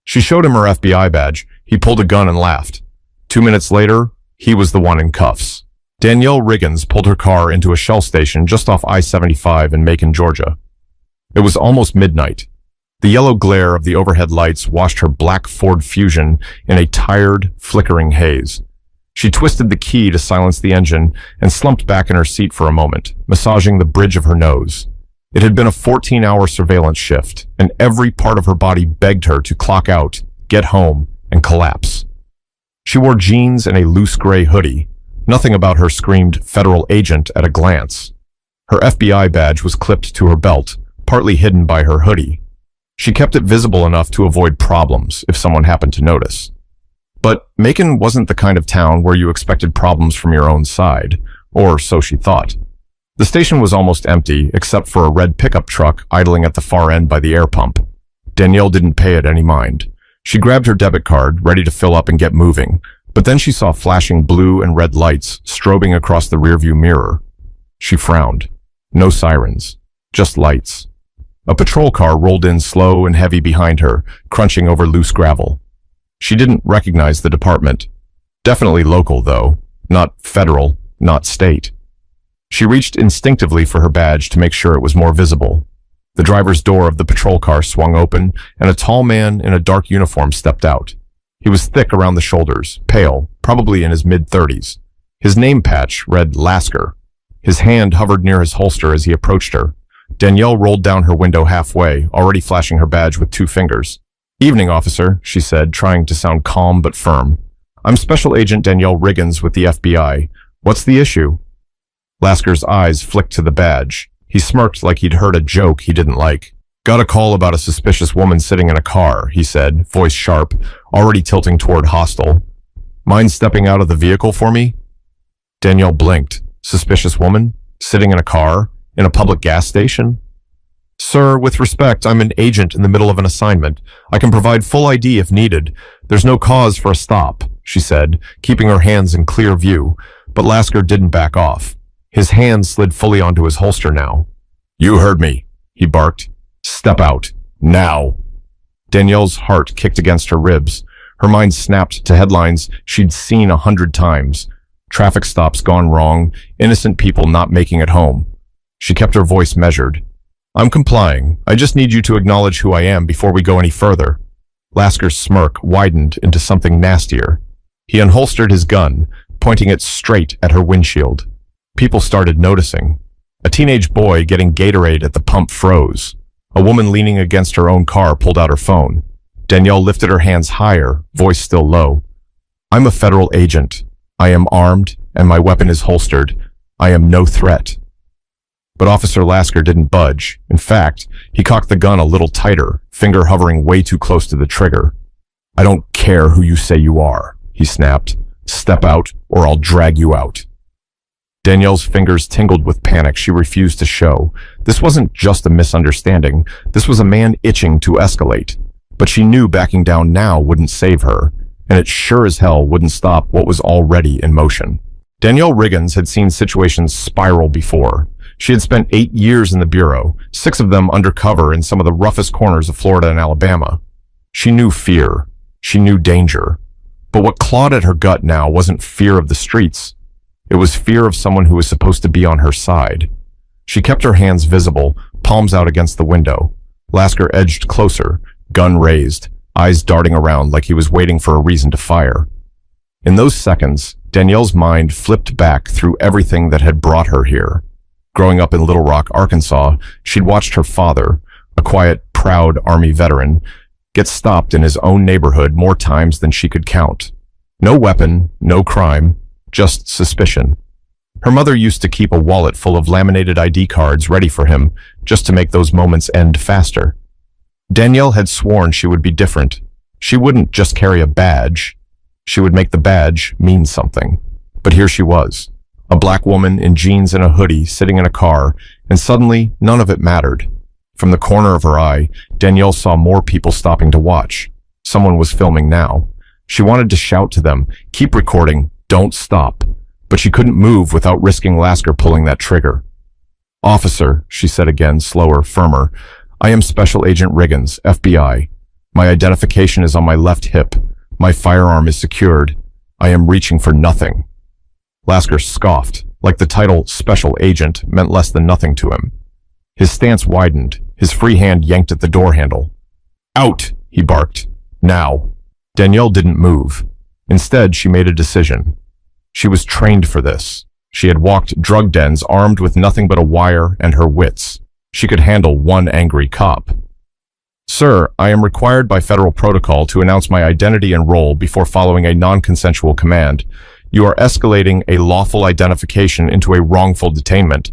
She showed him her FBI badge. He pulled a gun and laughed. 2 minutes later, he was the one in cuffs. Danielle Riggins pulled her car into a Shell station just off I-75 in Macon, Georgia. It was almost midnight. The yellow glare of the overhead lights washed her black Ford Fusion in a tired, flickering haze. She twisted the key to silence the engine and slumped back in her seat for a moment, massaging the bridge of her nose. It had been a 14-hour surveillance shift, and every part of her body begged her to clock out, get home, and collapse. She wore jeans and a loose gray hoodie. Nothing about her screamed federal agent at a glance. Her FBI badge was clipped to her belt, partly hidden by her hoodie. She kept it visible enough to avoid problems if someone happened to notice. But Macon wasn't the kind of town where you expected problems from your own side, or so she thought. The station was almost empty, except for a red pickup truck idling at the far end by the air pump. Danielle didn't pay it any mind. She grabbed her debit card, ready to fill up and get moving, but then she saw flashing blue and red lights strobing across the rearview mirror. She frowned. No sirens, just lights. A patrol car rolled in slow and heavy behind her, crunching over loose gravel. She didn't recognize the department. Definitely local, though. Not federal, not state. She reached instinctively for her badge to make sure it was more visible. The driver's door of the patrol car swung open, and a tall man in a dark uniform stepped out. He was thick around the shoulders, pale, probably in his mid-30s. His name patch read Lasker. His hand hovered near his holster as he approached her. Danielle rolled down her window halfway, already flashing her badge with 2 fingers. "Evening, officer," she said, trying to sound calm but firm. "I'm Special Agent Danielle Riggins with the FBI. What's the issue?" Lasker's eyes flicked to the badge. He smirked like he'd heard a joke he didn't like. "Got a call about a suspicious woman sitting in a car," he said, voice sharp, already tilting toward hostile. "Mind stepping out of the vehicle for me?" Danielle blinked. Suspicious woman? Sitting in a car? In a public gas station? "Sir, with respect, I'm an agent in the middle of an assignment. I can provide full ID if needed. There's no cause for a stop," she said, keeping her hands in clear view, but Lasker didn't back off. His hand slid fully onto his holster now. "You heard me," he barked. "Step out. Now." Danielle's heart kicked against her ribs. Her mind snapped to headlines she'd seen 100 times. Traffic stops gone wrong, innocent people not making it home. She kept her voice measured. "I'm complying. I just need you to acknowledge who I am before we go any further." Lasker's smirk widened into something nastier. He unholstered his gun, pointing it straight at her windshield. People started noticing. A teenage boy getting Gatorade at the pump froze. A woman leaning against her own car pulled out her phone. Danielle lifted her hands higher, voice still low. "I'm a federal agent. I am armed, and my weapon is holstered. I am no threat." But Officer Lasker didn't budge. In fact, he cocked the gun a little tighter, finger hovering way too close to the trigger. "I don't care who you say you are," he snapped. "Step out, or I'll drag you out." Danielle's fingers tingled with panic she refused to show. This wasn't just a misunderstanding. This was a man itching to escalate. But she knew backing down now wouldn't save her, and it sure as hell wouldn't stop what was already in motion. Danielle Riggins had seen situations spiral before. She had spent 8 years in the Bureau, 6 of them undercover in some of the roughest corners of Florida and Alabama. She knew fear. She knew danger. But what clawed at her gut now wasn't fear of the streets. It was fear of someone who was supposed to be on her side. She kept her hands visible, palms out against the window. Lasker edged closer, gun raised, eyes darting around like he was waiting for a reason to fire. In those seconds, Danielle's mind flipped back through everything that had brought her here. Growing up in Little Rock, Arkansas, she'd watched her father, a quiet, proud Army veteran, get stopped in his own neighborhood more times than she could count. No weapon, no crime, just suspicion. Her mother used to keep a wallet full of laminated ID cards ready for him, just to make those moments end faster. Danielle had sworn she would be different. She wouldn't just carry a badge. She would make the badge mean something. But here she was, a black woman in jeans and a hoodie sitting in a car, and suddenly none of it mattered. From the corner of her eye, Danielle saw more people stopping to watch. Someone was filming now. She wanted to shout to them, "Keep recording, don't stop." But she couldn't move without risking Lasker pulling that trigger. "Officer," she said again, slower, firmer, "I am Special Agent Riggins, FBI. My identification is on my left hip. My firearm is secured. I am reaching for nothing. Lasker scoffed, like the title Special Agent meant less than nothing to him. His stance widened. His free hand yanked at the door handle. Out, he barked. Now. Danielle didn't move. Instead, she made a decision. She was trained for this. She had walked drug dens armed with nothing but a wire and her wits. She could handle one angry cop. Sir, I am required by federal protocol to announce my identity and role before following a non-consensual command. You are escalating a lawful identification into a wrongful detainment,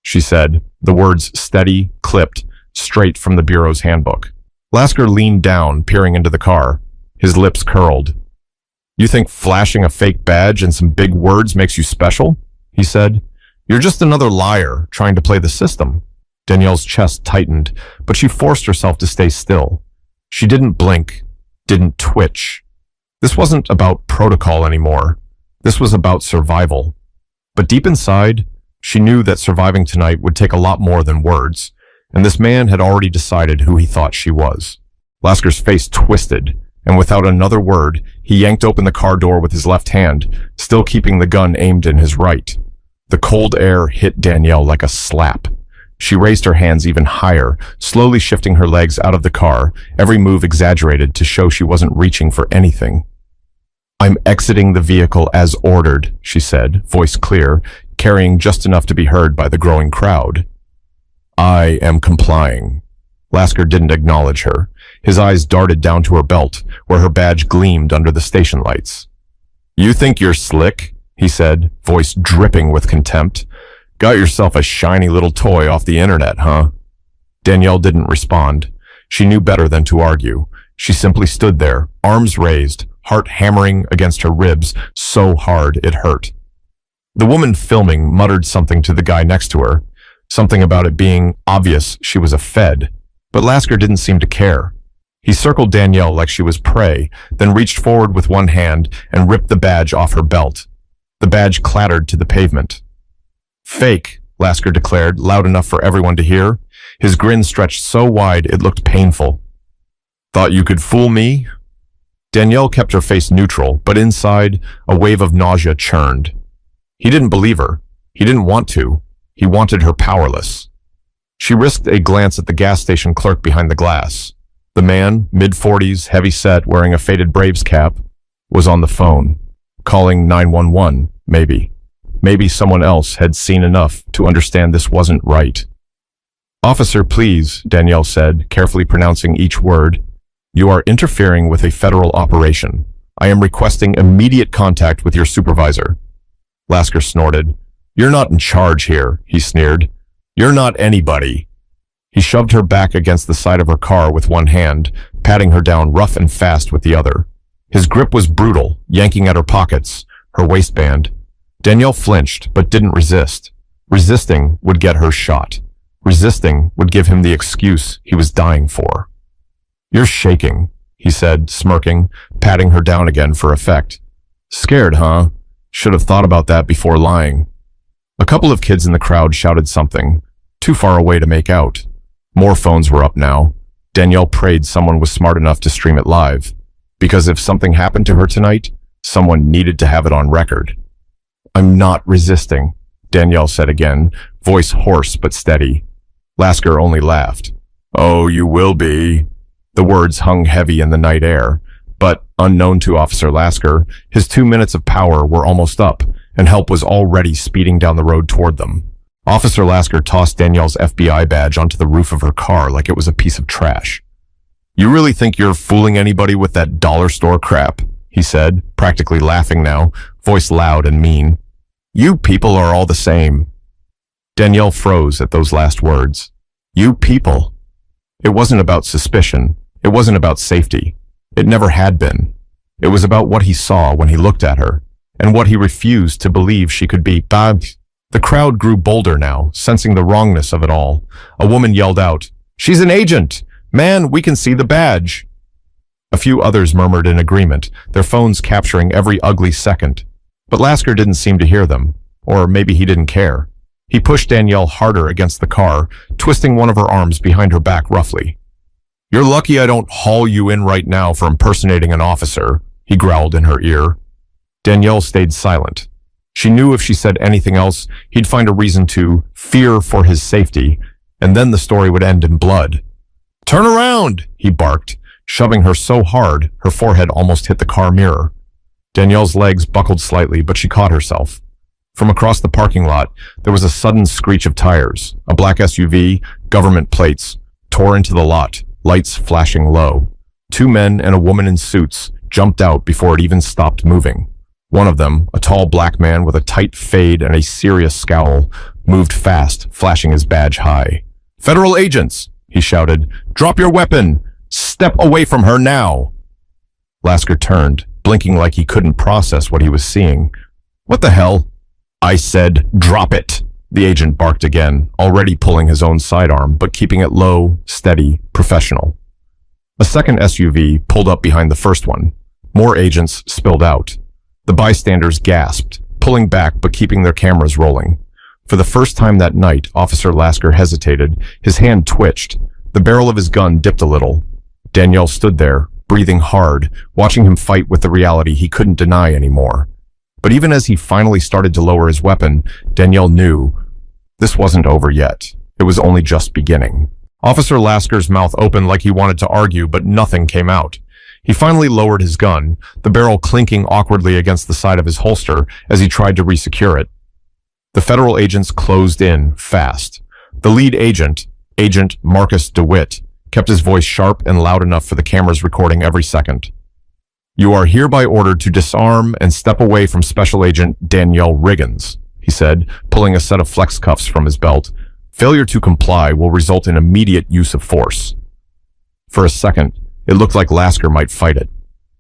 she said, the words steady, clipped, straight from the Bureau's handbook. Lasker leaned down, peering into the car. His lips curled. You think flashing a fake badge and some big words makes you special? He said. You're just another liar trying to play the system. Danielle's chest tightened, but she forced herself to stay still. She didn't blink, didn't twitch. This wasn't about protocol anymore. This was about survival. But deep inside, she knew that surviving tonight would take a lot more than words, and this man had already decided who he thought she was. Lasker's face twisted, and without another word, he yanked open the car door with his left hand, still keeping the gun aimed in his right. The cold air hit Danielle like a slap. She raised her hands even higher, slowly shifting her legs out of the car, every move exaggerated to show she wasn't reaching for anything. I'm exiting the vehicle as ordered, she said, voice clear, carrying just enough to be heard by the growing crowd. I am complying. Lasker didn't acknowledge her. His eyes darted down to her belt, where her badge gleamed under the station lights. You think you're slick? He said, voice dripping with contempt. Got yourself a shiny little toy off the internet, huh? Danielle didn't respond. She knew better than to argue. She simply stood there, arms raised, heart hammering against her ribs so hard it hurt. The woman filming muttered something to the guy next to her, something about it being obvious she was a fed, but Lasker didn't seem to care. He circled Danielle like she was prey, then reached forward with one hand and ripped the badge off her belt. The badge clattered to the pavement. Fake, Lasker declared, loud enough for everyone to hear. His grin stretched so wide it looked painful. Thought you could fool me? Danielle kept her face neutral, but inside, a wave of nausea churned. He didn't believe her. He didn't want to. He wanted her powerless. She risked a glance at the gas station clerk behind the glass. The man, mid-40s, heavy-set, wearing a faded Braves cap, was on the phone, calling 911, maybe. Maybe someone else had seen enough to understand this wasn't right. Officer, please, Danielle said, carefully pronouncing each word. You are interfering with a federal operation. I am requesting immediate contact with your supervisor. Lasker snorted. You're not in charge here, he sneered. You're not anybody. He shoved her back against the side of her car with one hand, patting her down rough and fast with the other. His grip was brutal, yanking at her pockets, her waistband. Danielle flinched, but didn't resist. Resisting would get her shot. Resisting would give him the excuse he was dying for. You're shaking, he said, smirking, patting her down again for effect. Scared, huh? Should have thought about that before lying. A couple of kids in the crowd shouted something, too far away to make out. More phones were up now. Danielle prayed someone was smart enough to stream it live, because if something happened to her tonight, someone needed to have it on record. I'm not resisting, Danielle said again, voice hoarse but steady. Lasker only laughed. Oh, you will be. The words hung heavy in the night air, but, unknown to Officer Lasker, his 2 minutes of power were almost up, and help was already speeding down the road toward them. Officer Lasker tossed Danielle's FBI badge onto the roof of her car like it was a piece of trash. You really think you're fooling anybody with that dollar store crap? He said, practically laughing now, voice loud and mean. You people are all the same. Danielle froze at those last words. You people. It wasn't about suspicion. It wasn't about safety. It never had been. It was about what he saw when he looked at her, and what he refused to believe she could be. The crowd grew bolder now, sensing the wrongness of it all. A woman yelled out, She's an agent! Man, we can see the badge! A few others murmured in agreement, their phones capturing every ugly second. But Lasker didn't seem to hear them, or maybe he didn't care. He pushed Danielle harder against the car, twisting one of her arms behind her back roughly. You're lucky I don't haul you in right now for impersonating an officer, he growled in her ear. Danielle stayed silent. She knew if she said anything else, he'd find a reason to fear for his safety, and then the story would end in blood. Turn around, he barked, shoving her so hard her forehead almost hit the car mirror. Danielle's legs buckled slightly, but she caught herself. From across the parking lot, there was a sudden screech of tires. A black SUV, government plates, tore into the lot, lights flashing low. Two men and a woman in suits jumped out before it even stopped moving. One of them, a tall black man with a tight fade and a serious scowl, moved fast, flashing his badge high. Federal agents, he shouted. Drop your weapon! Step away from her now! Lasker turned, blinking like he couldn't process what he was seeing. What the hell? I said, drop it! The agent barked again, already pulling his own sidearm, but keeping it low, steady, professional. A second SUV pulled up behind the first one. More agents spilled out. The bystanders gasped, pulling back but keeping their cameras rolling. For the first time that night, Officer Lasker hesitated. His hand twitched. The barrel of his gun dipped a little. Danielle stood there, breathing hard, watching him fight with the reality he couldn't deny anymore. But even as he finally started to lower his weapon, Danielle knew this wasn't over yet. It was only just beginning. Officer Lasker's mouth opened like he wanted to argue, but nothing came out. He finally lowered his gun, the barrel clinking awkwardly against the side of his holster as he tried to resecure it. The federal agents closed in fast. The lead agent, Agent Marcus DeWitt, kept his voice sharp and loud enough for the cameras recording every second. You are hereby ordered to disarm and step away from Special Agent Danielle Riggins, he said, pulling a set of flex cuffs from his belt. Failure to comply will result in immediate use of force. For a second, it looked like Lasker might fight it.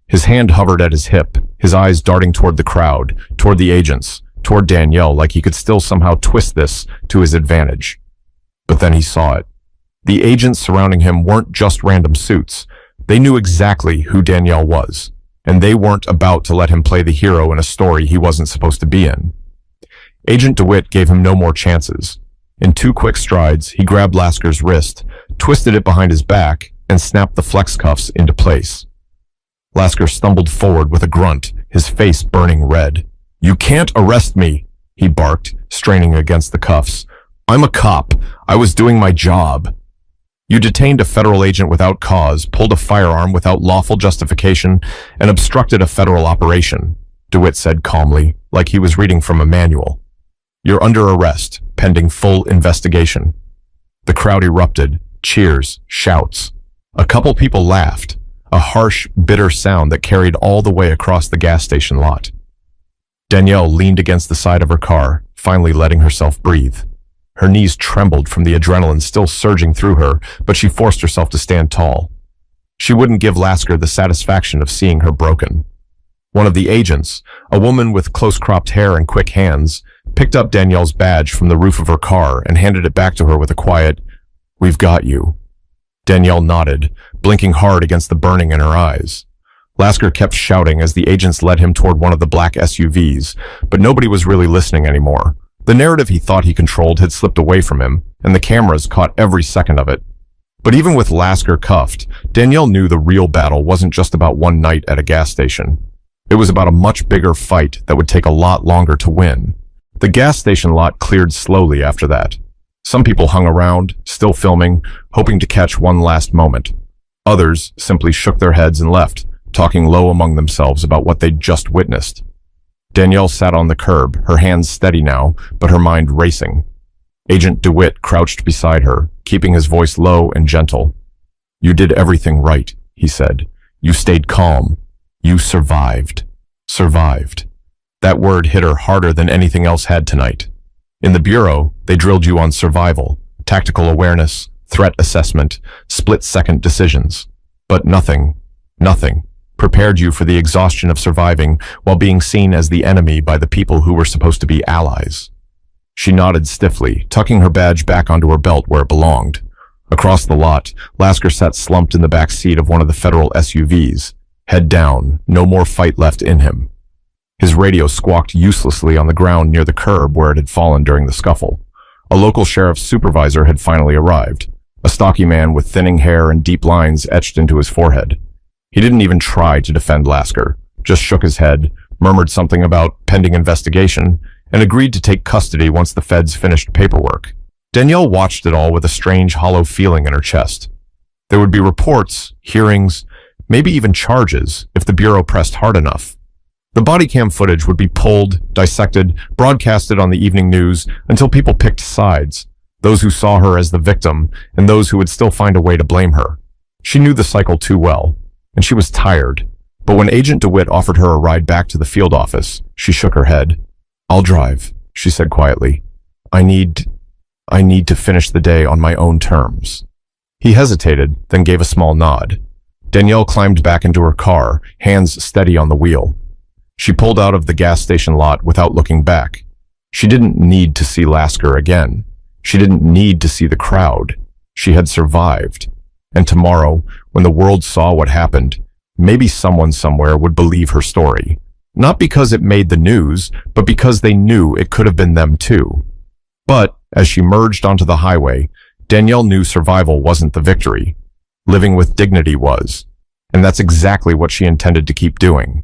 His hand hovered at his hip, his eyes darting toward the crowd, toward the agents, toward Danielle, like he could still somehow twist this to his advantage. But then he saw it. The agents surrounding him weren't just random suits. They knew exactly who Danielle was, and they weren't about to let him play the hero in a story he wasn't supposed to be in. Agent DeWitt gave him no more chances. In 2 quick strides, he grabbed Lasker's wrist, twisted it behind his back, and snapped the flex cuffs into place. Lasker stumbled forward with a grunt, his face burning red. You can't arrest me, he barked, straining against the cuffs. I'm a cop. I was doing my job. You detained a federal agent without cause, pulled a firearm without lawful justification, and obstructed a federal operation, DeWitt said calmly, like he was reading from a manual. You're under arrest, pending full investigation. The crowd erupted, cheers, shouts. A couple people laughed, a harsh, bitter sound that carried all the way across the gas station lot. Danielle leaned against the side of her car, finally letting herself breathe. Her knees trembled from the adrenaline still surging through her, but she forced herself to stand tall. She wouldn't give Lasker the satisfaction of seeing her broken. One of the agents, a woman with close-cropped hair and quick hands, picked up Danielle's badge from the roof of her car and handed it back to her with a quiet, "We've got you." Danielle nodded, blinking hard against the burning in her eyes. Lasker kept shouting as the agents led him toward one of the black SUVs, but nobody was really listening anymore. The narrative he thought he controlled had slipped away from him, and the cameras caught every second of it. But even with Lasker cuffed, Danielle knew the real battle wasn't just about one night at a gas station. It was about a much bigger fight that would take a lot longer to win. The gas station lot cleared slowly after that. Some people hung around, still filming, hoping to catch one last moment. Others simply shook their heads and left, talking low among themselves about what they'd just witnessed. Danielle sat on the curb, her hands steady now, but her mind racing. Agent DeWitt crouched beside her, keeping his voice low and gentle. You did everything right, he said. You stayed calm. You survived. Survived. That word hit her harder than anything else had tonight. In the bureau, they drilled you on survival, tactical awareness, threat assessment, split-second decisions. But nothing prepared you for the exhaustion of surviving while being seen as the enemy by the people who were supposed to be allies. She nodded stiffly, tucking her badge back onto her belt where it belonged. Across the lot, Lasker sat slumped in the back seat of one of the federal SUVs. Head down, no more fight left in him. His radio squawked uselessly on the ground near the curb where it had fallen during the scuffle. A local sheriff's supervisor had finally arrived. a stocky man with thinning hair and deep lines etched into his forehead. He didn't even try to defend Lasker, just shook his head, murmured something about pending investigation, and agreed to take custody once the feds finished paperwork. Danielle watched it all with a strange, hollow feeling in her chest. There would be reports, hearings, maybe even charges if the Bureau pressed hard enough. The body cam footage would be pulled, dissected, broadcasted on the evening news until people picked sides, those who saw her as the victim and those who would still find a way to blame her. She knew the cycle too well, and she was tired. But when Agent DeWitt offered her a ride back to the field office, she shook her head. "I'll drive," she said quietly. I need to finish the day on my own terms." He hesitated, then gave a small nod. Danielle climbed back into her car, hands steady on the wheel. She pulled out of the gas station lot without looking back. She didn't need to see Lasker again. She didn't need to see the crowd. She had survived. And tomorrow, when the world saw what happened, maybe someone somewhere would believe her story. Not because it made the news, but because they knew it could have been them too. But as she merged onto the highway, Danielle knew survival wasn't the victory. Living with dignity was. And that's exactly what she intended to keep doing.